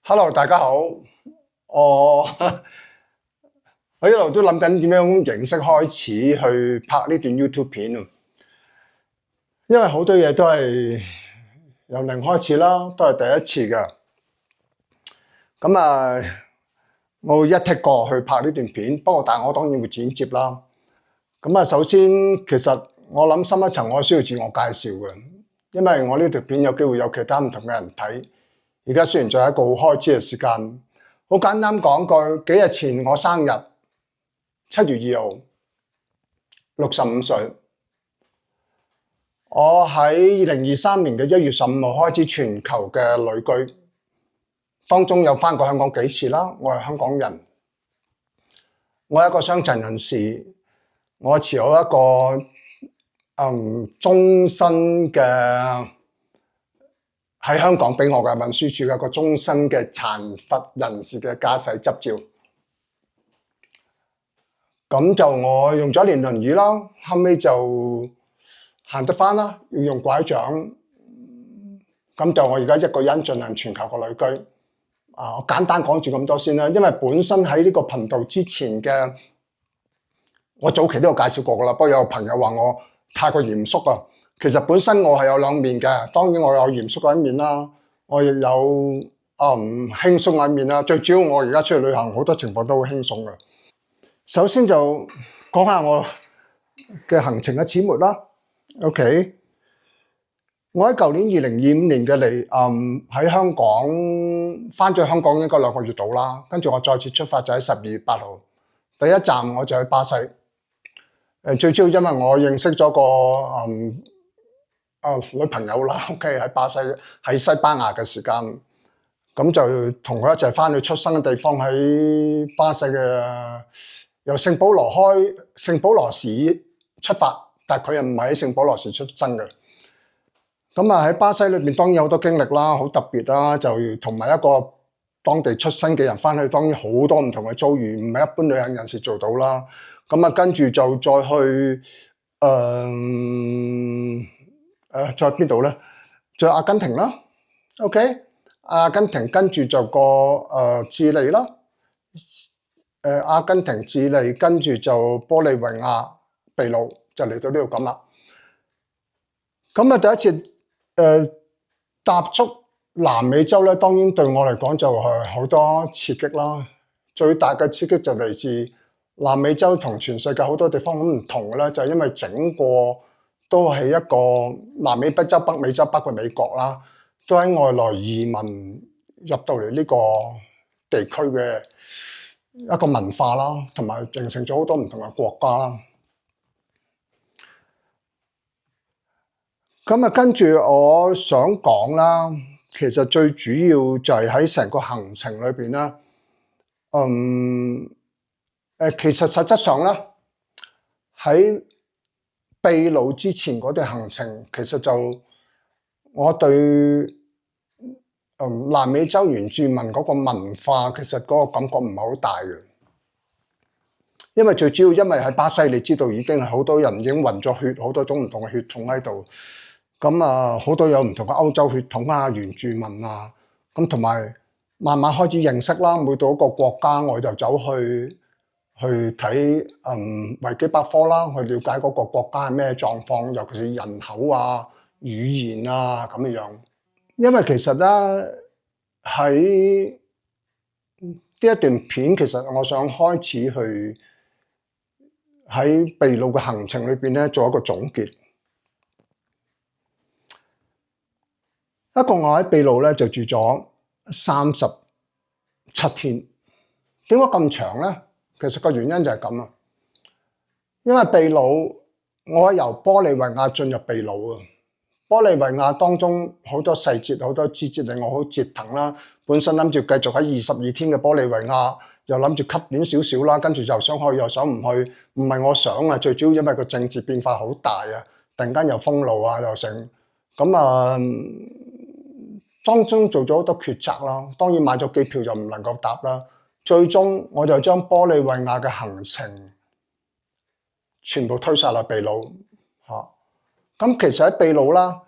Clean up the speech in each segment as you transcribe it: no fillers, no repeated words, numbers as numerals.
Hello，大家好。我一路都諗緊點樣形式開始去拍呢段 YouTube 片啊，因為好多嘢都係由零開始啦，都係第一次㗎。咁啊，我會一剔過去拍呢段片，不過但係我當然會剪接啦。咁啊，首先其實我諗深一層，我需要自我介紹嘅，因為我呢條片有機會有其他唔同嘅人睇。而家雖然仲係一個好開始嘅時間，好簡單講句，幾日前我生日，7月2號，65歲。我喺2023年嘅1月15號開始全球嘅旅居，當中有返過香港幾次啦。我係香港人，我係一個傷殘人士，我持有一個終身嘅喺香港俾我嘅運輸署嘅一個終身嘅殘疾人士嘅駕駛執照。咁就我用咗1年輪椅啦，後尾就行得返啦，要用拐杖。咁就我而家一個人進行全球嘅旅居。我簡單講住咁多先啦，因為本身喺呢個頻道之前嘅，我早期都有介紹過㗎啦。不過有個朋友話我太過嚴肅啊。其實本身我係有兩面嘅，當然我有嚴肅嘅一面啦，我亦有輕鬆嘅一面啦。最主要我而家出去旅行，好多情況都好輕鬆嘅。首先就講下我嘅行程嘅始末啦。OK， 我喺舊年2025年嘅嚟喺香港返咗香港應該2個月到啦，跟住我再次出發就喺12月8號，第一站我就去巴西。最主要因為我認識咗個女朋友啦。OK， 喺巴西喺西班牙嘅時間，咁就同佢一齊返去出生嘅地方，喺巴西嘅由聖保羅市出發，但係佢又唔係喺聖保羅市出生嘅。咁啊喺巴西裏邊當然有好多經歷啦，好特別啦，就同埋一個當地出生嘅人返去，當然好多唔同嘅遭遇，唔係一般旅行人士做到啦。咁啊跟住就再去再邊度咧？再阿根廷啦。OK， 阿根廷跟住就過智利啦。阿根廷、智利跟住就玻利維亞、秘魯，就嚟到呢度咁啦。咁啊，第一次踏足南美洲咧，當然對我嚟講就係好多刺激啦。最大嘅刺激就嚟自南美洲同全世界好多地方好唔同嘅咧，就係因為整個都係一個南美洲、北美洲，包括美國啦，都喺外來移民入到嚟呢個地區嘅一個文化啦，同埋形成咗好多唔同嘅國家啦。咁啊，跟住我想講啦，其實最主要就係喺成個行程裏邊啦。其實實質上咧，喺秘魯之前嗰段行程，其實就我對南美洲原住民嗰個文化，其實嗰個感覺唔係好大嘅。因為最主要因為喺巴西，你知道已經係好多人已經混咗血，好多種唔同嘅血統喺度。咁啊，好多有唔同嘅歐洲血統啊、原住民啊，咁同埋慢慢開始認識啦。每到一個國家，我就走去睇維基百科啦，去了解嗰個國家係咩狀況，尤其是人口啊、語言啊咁樣。因為其實咧喺呢一段片，其實我想開始去喺秘魯嘅行程裏邊咧做一個總結。一共我喺秘魯咧就住咗37天。點解咁長咧？其實個原因就係咁啊。因為秘魯我由玻利維亞進入秘魯啊，玻利維亞當中好多細節、好多枝節令我好折騰啦。本身諗住繼續喺22天嘅玻利維亞，又諗住 cut 短少少啦，跟住又想去又想唔去，唔係我想啊。最主要因為個政治變化好大啊，突然間又封路啊，又成咁啊。當中做咗好多抉擇啦，當然買咗機票就唔能夠搭啦。最終我就將玻利維亞嘅行程全部推晒落秘魯嚇。咁其實喺秘魯啦，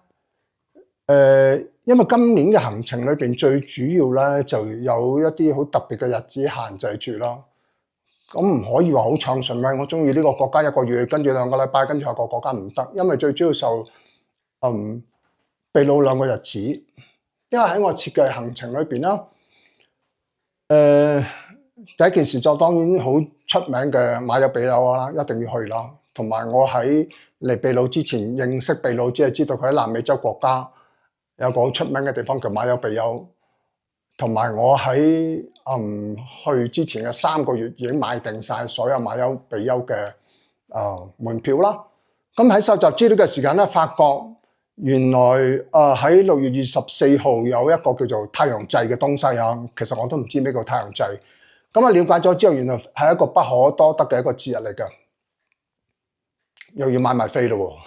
因為今年嘅行程裏邊最主要咧就有一啲好特別嘅日子限制住咯。咁唔可以話好暢順嘅，我中意呢個國家1個月，跟住2個禮拜，跟住下個國家唔得，因為最主要受秘魯2個日子，因為喺我設計行程裏邊啦，第一件事就當然好出名嘅馬丘比丘啦，一定要去啦。同埋我喺嚟秘魯之前認識秘魯，只係知道佢喺南美洲國家有個好出名嘅地方叫馬丘比丘。同埋我喺去之前嘅3個月已經買定晒所有馬丘比丘嘅門票啦。咁喺收集資料嘅時間咧，發覺原來喺6月24號有一個叫做太陽祭嘅東西啊。其實我都唔知咩叫太陽祭。咁啊了解咗之後，原來係一個不可多得嘅一個節日嚟嘅，又要買埋飛咯，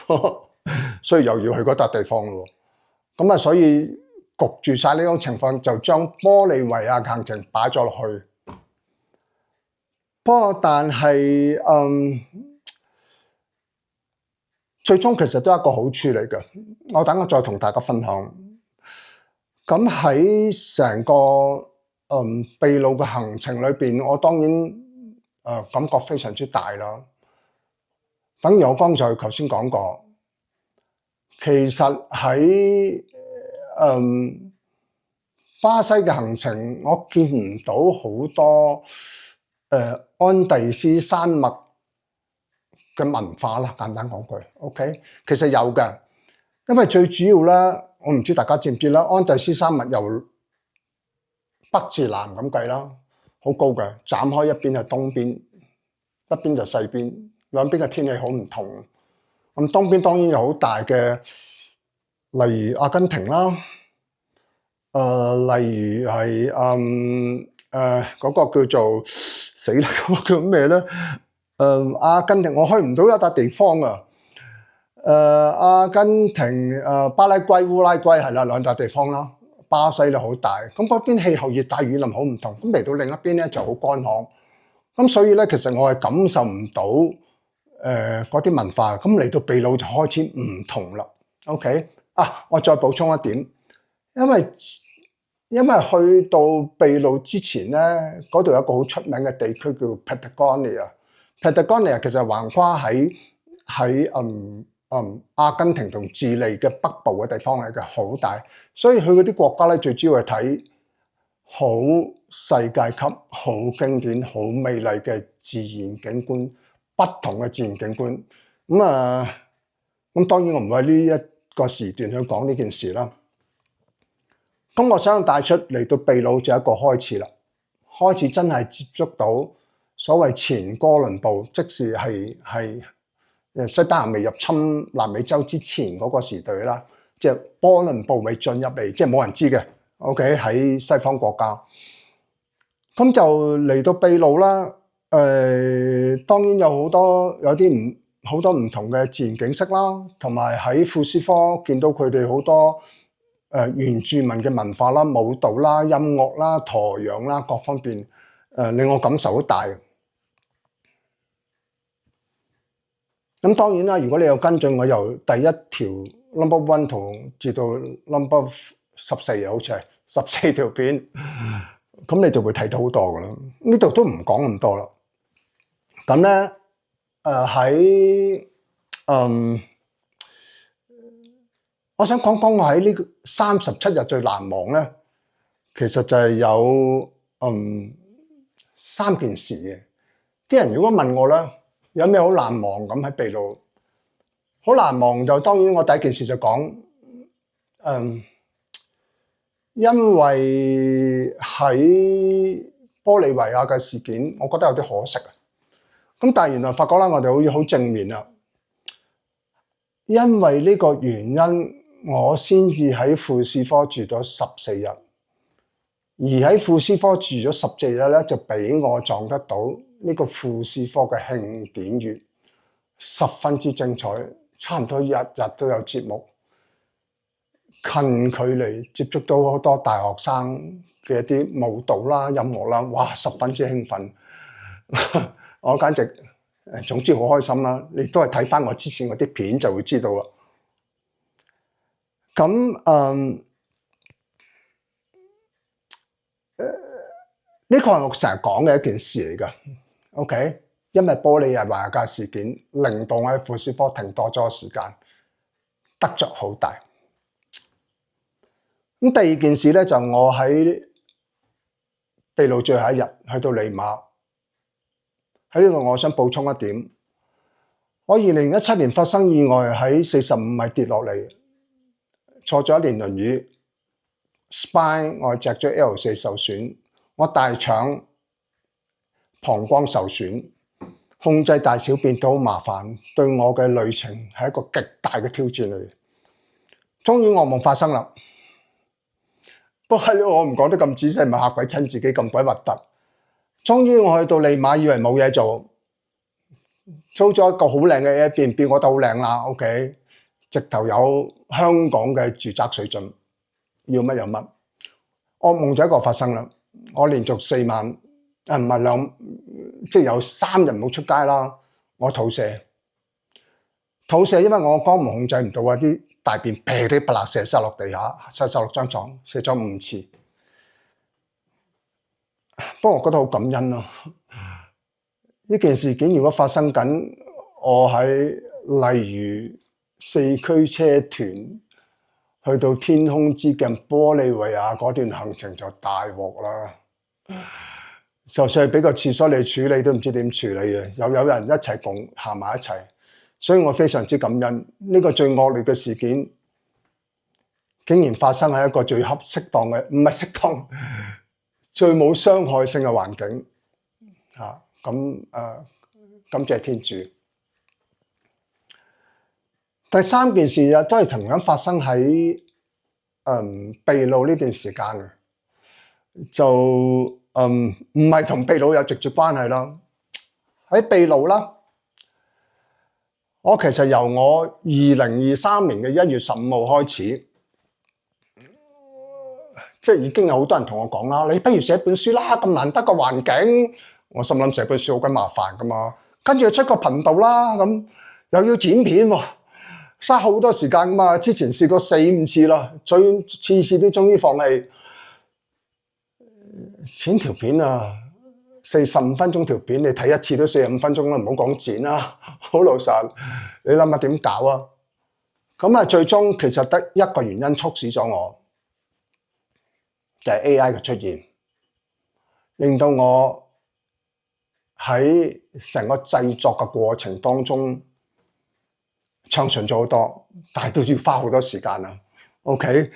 所以又要去嗰笪地方咯。咁啊，所以焗住晒呢種情況，就將玻利維亞行程擺咗落去。不過，但係最終其實都係一個好處嚟嘅。我等我再同大家分享。咁喺成個秘魯嘅行程裏邊，我當然感覺非常之大啦。等於我剛才頭先講過，其實喺巴西嘅行程，我見唔到好多安第斯山脈嘅文化啦。簡單講句 ，OK， 其實有嘅，因為最主要咧，我唔知大家知唔知啦，安第斯山脈由北至南咁計啦，好高嘅，斬開一邊係東邊，一邊就西邊，兩邊嘅天氣好唔同。咁東邊當然有好大嘅，例如阿根廷啦，例如係嗰個叫做死啦，嗰個叫咩咧？阿根廷我去唔到一笪地方啊。阿根廷、巴拉圭、烏拉圭係啦，兩笪地方啦。巴西咧好大，咁嗰邊氣候熱帶雨林好唔同，咁嚟到另一邊咧就好乾旱，咁所以咧其實我係感受唔到嗰啲文化，咁嚟到秘魯就開始唔同啦。OK 啊，我再補充一點，因為去到秘魯之前咧，嗰度有一個好出名嘅地區叫 Patagonia。Patagonia 其實橫跨喺阿根廷同智利嘅北部嘅地方嚟嘅，好大，所以去嗰啲國家咧，最主要係睇好世界級、好經典、好美麗嘅自然景觀，不同嘅自然景觀。咁當然我唔會喺呢一個時段去講呢件事啦。咁我想帶出嚟到秘魯就一個開始啦，開始真係接觸到所謂前哥倫布，即是係西班牙未入侵南美洲之前嗰個時代啦，即係哥倫布未進入嚟，即係冇人知嘅。OK 喺西方國家，咁就嚟到秘魯啦。當然有好多唔同嘅自然景色啦，同埋喺庫斯科見到佢哋好多原住民嘅文化啦、舞蹈啦、音樂啦、駝羊啦各方面，令我感受好大。咁當然啦，如果你有跟進，我由第一條 No.1 圖至到 No.14，好似係14條片，咁你就會睇到好多噶啦。呢度都唔講咁多啦。咁咧，我想講我喺呢37日最難忘咧，其實就係有3件事嘅。啲人如果問我咧，有咩好難忘咁喺秘魯？好難忘就當然我第一件事就講，因為喺玻利維亞嘅事件，我覺得有啲可惜啊。咁但係原來發覺啦，我哋好似好正面啊。因為呢個原因，我先至喺庫斯科住咗14日，而喺庫斯科住咗14日咧，就俾我撞得到呢個庫斯科嘅慶典月，十分之精彩，差唔多日日都有節目，近距離接觸到好多大學生嘅一啲舞蹈啦、音樂啦，哇，十分之興奮，我簡直總之好開心啦！你都係睇翻我之前嗰啲片就會知道啦。咁呢個係我成日講嘅一件事嚟㗎。OK，因為玻璃日華格事件令到我喺庫斯科停多咗時間，得着好大。咁第二件事咧就我喺秘魯最後一日去到利馬，喺呢度我想補充一點，我2017年發生意外喺45米跌落嚟，坐咗1年輪椅 ，spine 我脊椎 L4 受損，我大腸、膀胱受損，控制大小便都好麻煩，對我嘅旅程係一個極大嘅挑戰嚟。終於噩夢發生啦！不過我唔講得咁仔細，咪嚇鬼親自己咁鬼核突。終於我去到利馬，以為冇嘢做，租咗一個好靚嘅 Airbnb，我覺得好靚啦。OK， 直頭有香港嘅住宅水準，要乜有乜。噩夢就一個發生啦！我連續4晚，唔係2，即係有3日冇出街啦。我肚瀉，因為我肛門控制唔到啊啲。大便噼哩啪啦射晒落地下，射晒落張床，射咗5次。不過我覺得好感恩咯。呢件事件如果發生緊，我喺例如4驅車團去到天空之鏡玻利維亞嗰段行程就大鑊啦。就算係俾個廁所你處理都唔知點處理嘅，又有人一齊共行埋一齊。所以我非常之感恩呢個最惡劣嘅事件，竟然發生喺一個最適當嘅，唔係適當，最冇傷害性嘅環境嚇。感謝天主。第3件事啊，都係同樣發生喺秘魯呢段時間嘅，就唔係同秘魯有直接關係啦。喺秘魯啦。我其實由我2023年嘅1月15號開始，即係已經有好多人同我講啦，你不如寫本書啦，咁難得個環境。我心諗寫本書好鬼麻煩噶嘛，跟住出個頻道啦，咁又要剪片喎，嘥好多時間噶嘛。之前試過4、5次啦，次次都終於放棄。剪條片啊，45分鐘條片，你睇一次都45分鐘啦，唔好講剪啦，好老實。你諗下點搞啊？咁啊，最終其實得一個原因促使咗我，就係 AI 嘅出現，令到我喺成個製作嘅過程當中暢順咗好多，但係都要花好多時間啊。OK，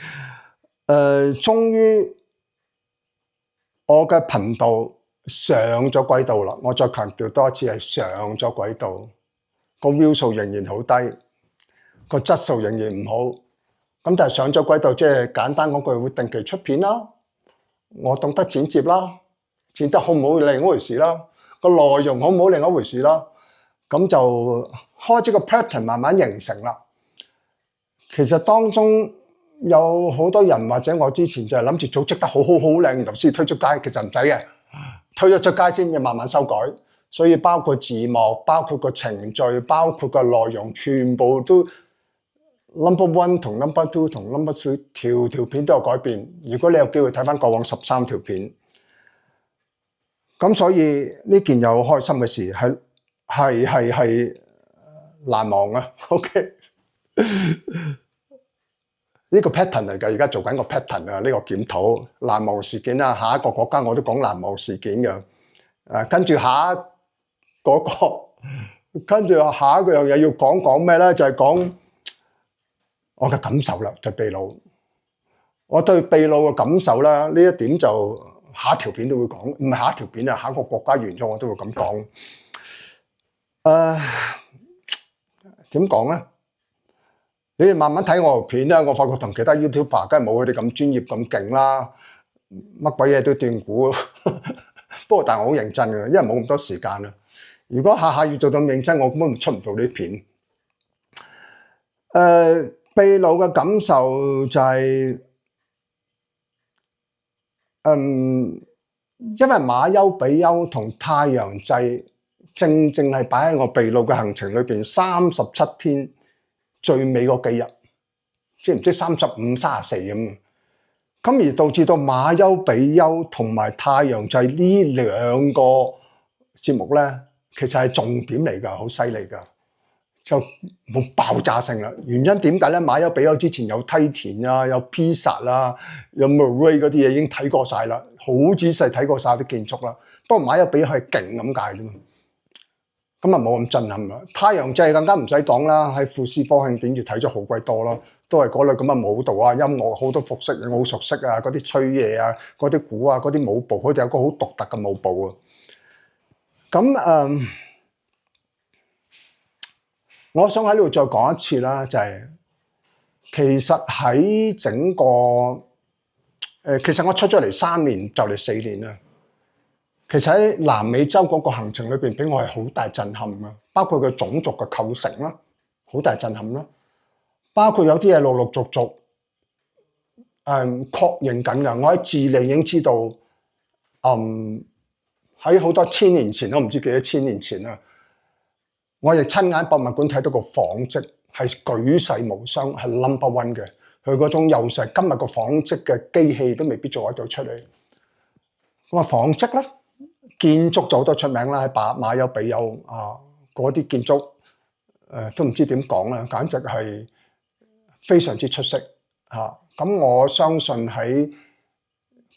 終於我嘅頻道上咗軌道啦！我再強調多一次，係上咗軌道，個 view 數仍然好低，個質素仍然唔好。咁但係上咗軌道，即係簡單講句，會定期出片啦。我懂得剪接啦，剪得好唔好另一回事啦，個內容好唔好另一回事啦。咁就開始個 pattern 慢慢形成啦。其實當中有好多人或者我之前就係諗住組織得好靚，然後先推出街，其實唔使嘅，推咗出街先要慢慢修改。所以包括字幕、包括個程序、包括個內容，全部都 number one 同 number two 同 number three 條片都有改變。如果你有機會睇翻過往13條片，咁所以呢件有開心嘅事係難忘啊。OK。呢個 pattern 嚟㗎，而家做緊個 pattern 啊！呢個檢討難忘事件啊，下一個國家我都講難忘事件嘅。跟住下一個樣嘢要講咩咧？就係講我嘅感受啦，對秘魯。我對秘魯嘅感受啦，呢一點就下一條片都會講，唔係下一條片啊，下一個國家完咗我都會咁講。點講咧？你哋慢慢睇我條片啦，我發覺同其他 YouTuber 梗係冇佢哋咁專業咁勁啦，乜鬼嘢都斷估。不過但係我好認真嘅，因為冇咁多時間啦。如果下下要做到咁認真，我根本出唔到呢啲片。秘魯嘅感受就係，因為馬丘比丘同太陽祭正係擺喺我秘魯嘅行程裏邊37天。最尾嗰幾日，即係唔知35、34咁。咁而導致到馬丘比丘同埋太陽祭呢兩個節目咧，其實係重點嚟㗎，好犀利㗎，就冇爆炸性啦。原因點解咧？馬丘比丘之前有梯田啊，有披薩啦，有 Murray 嗰啲嘢已經睇過晒啦，好仔細睇過晒啲建築啦。不過馬丘比丘係勁咁解啫嘛，咁啊冇咁震撼啦。太陽祭更加唔使講啦，喺富士科慶典要睇咗好鬼多咯。都係嗰類咁嘅舞蹈啊、音樂，好多服飾我好熟悉啊，嗰啲吹嘢啊、嗰啲鼓啊、嗰啲舞步，佢哋有個好獨特嘅舞步啊。咁我想喺呢度再講一次啦，就係其實喺整個其實我出咗嚟3年就嚟4年啦。其實喺南美洲嗰個行程裏邊，俾我係好大震撼嘅，包括個種族嘅構成啦，好大震撼啦。包括有啲嘢陸陸續續確認緊㗎。我喺智利已經知道，喺好多千年前，我唔知幾多千年前啦，我亦親眼博物館睇到個紡織係舉世無雙，係 number one 嘅。佢嗰種幼細，今日個紡織嘅機器都未必做得到出嚟。咁啊，紡織啦，建築就好多出名啦，喺馬丘比丘啊，嗰啲建築都唔知點講啦，簡直係非常之出色嚇。咁我相信喺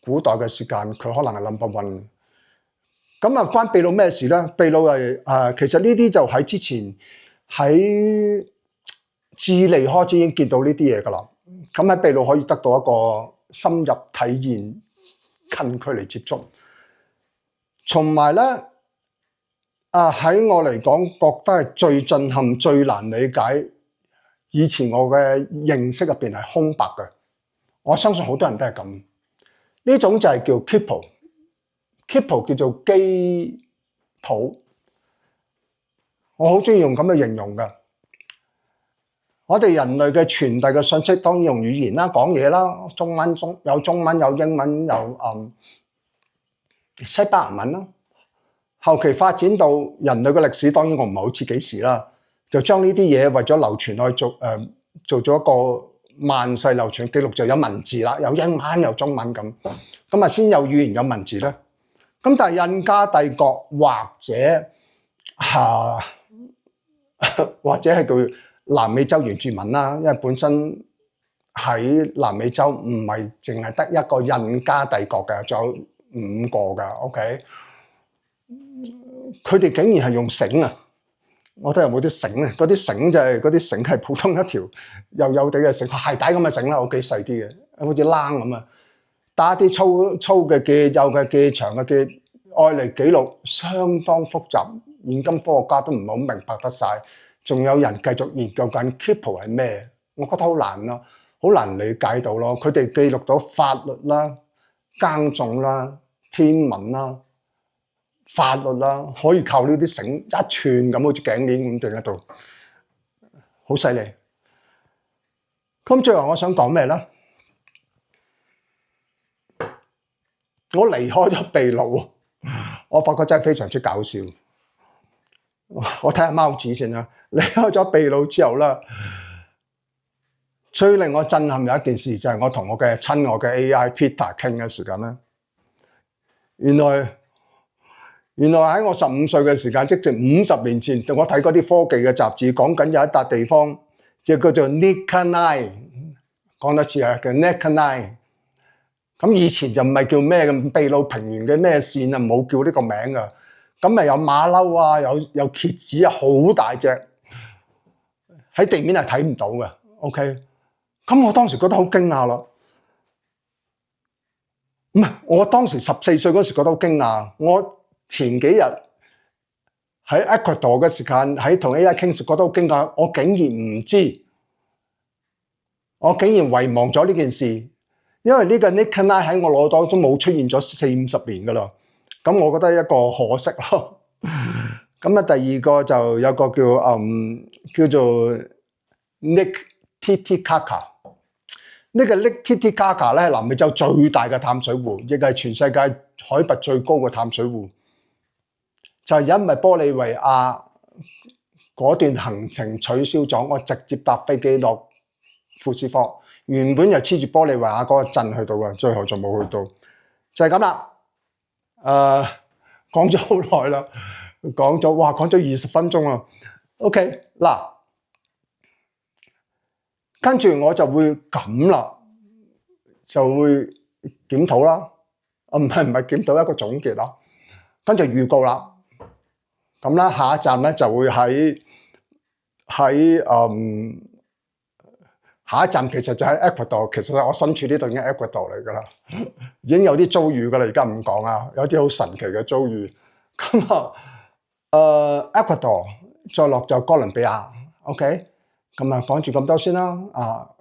古代嘅時間，佢可能係 number one。咁啊，關秘魯咩事咧？秘魯係其實呢啲就喺之前喺智利開始已經見到呢啲嘢噶啦。咁喺秘魯可以得到一個深入體驗、近距離接觸，同埋咧喺我嚟講，覺得係最震撼、最難理解。以前我嘅認識入邊係空白嘅，我相信好多人都係咁。呢種就係叫 Quipu 叫做機譜，我好中意用咁嘅形容嘅。我哋人類嘅傳遞嘅信息，當然用語言啦、講嘢啦，中文有中文、有英文、有西班牙文啦。後期發展到人類嘅歷史，當然我唔係好似幾時啦。就將呢啲嘢為咗流傳去做咗一個萬世流傳記錄，就有文字啦，有英文有中文咁啊，先有語言有文字咧。咁但係印加帝國或者係叫南美洲原住民啦，因為本身喺南美洲唔係淨係得一個印加帝國嘅，仲有5個嘅。OK， 佢哋竟然係用繩啊！我睇有冇啲繩啊？嗰啲繩就係嗰啲繩係普通一條幼地嘅繩，鞋帶咁嘅繩啦，好幾細啲嘅，好似冷咁啊！打啲粗嘅記、幼嘅記、長嘅記，愛嚟記錄，相當複雜。現今科學家都唔係好明白得晒，仲有人繼續研究緊 Quipu 係咩？我覺得好難咯，好難理解到咯。佢哋記錄到法律啦、耕種啦、天文啦。法律啦，可以靠呢啲繩一串咁，好似頸鏈咁定喺度，好犀利。咁最後我想講咩咧？我離開咗秘魯，我發覺真係非常之搞笑。我睇下貓子先啦。離開咗秘魯之後啦，最令我震撼有一件事就係我同我嘅親愛嘅 AI Peter 傾嘅時間啦。原來喺我15歲嘅時間，即係50年前，我睇嗰啲科技嘅雜誌，講緊有一笪地方，就叫做 Nicanai， 講多次啊，叫 Nicanai。咁以前就唔係叫咩秘魯平原嘅咩線啊，冇叫呢個名噶。咁咪有馬騮啊，有蠍子啊，好大隻，喺地面係睇唔到嘅。OK， 咁我當時覺得好驚訝咯。唔係，我當時14歲嗰時覺得好驚訝。我前幾日喺 Ecuador 嘅時間，喺同 AI 傾時，覺得好驚訝。我竟然唔知，我竟然遺忘咗呢件事，因為呢個 Nicanai 喺我腦袋都冇出現咗40-50年噶啦。咁我覺得一個可惜咯。咁啊，第二個就有個叫做 Lake Titicaca。呢個 Lake Titicaca 咧係南美洲最大嘅淡水湖，亦係全世界海拔最高嘅淡水湖。就係因為玻利維亞嗰段行程取消咗，我直接搭飛機落庫斯科，原本就黐住玻利維亞嗰個鎮去到嘅，最後就冇去到，就係咁啦。講咗好耐啦，講咗20分鐘啦。OK 嗱，跟住我就會咁啦，就會檢討啦。唔係檢討，一個總結啦。跟住預告啦。咁咧下一站咧就會喺下一站其實就喺 Ecuador， 其實我身處呢度已經 Ecuador 嚟㗎啦，已經有啲遭遇㗎啦，而家唔講啊，有啲好神奇嘅遭遇。咁Ecuador 再落就哥倫比亞 ，OK， 咁啊講住咁多先啦。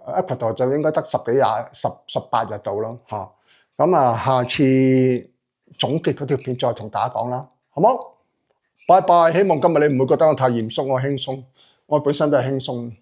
Ecuador 就應該得18日到咯嚇。咁下次總結嗰條片再同大家講啦，好冇？拜拜！希望今日你唔會覺得我太嚴肅，我輕鬆，我本身都係輕鬆。